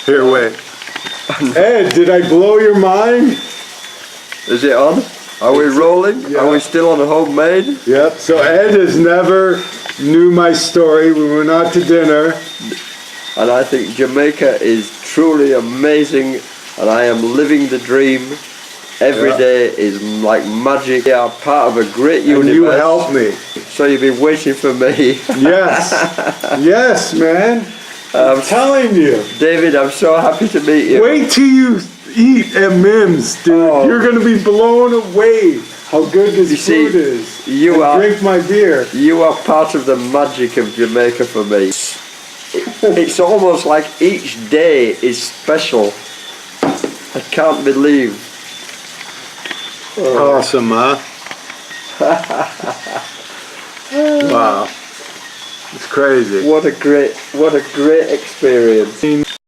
Here, wait. Ed, did I blow your mind? Is it on? Are we rolling? Yeah. Are we still on a homemade? Yep. So Ed has never knew my story. We went out to dinner. And I think Jamaica is truly amazing, and I am living the dream. Every day is like magic. We are part of a great universe. And you helped me. So you've been waiting for me. Yes. Yes, man. I'm telling you. David, I'm so happy to meet you. Wait till you eat at Mim's, dude. Oh. You're gonna be blown away how good this food is. You and drink my beer. You are part of the magic of Jamaica for me. It's almost like each day is special. I can't believe. Awesome, huh? Wow. It's crazy. What a great experience.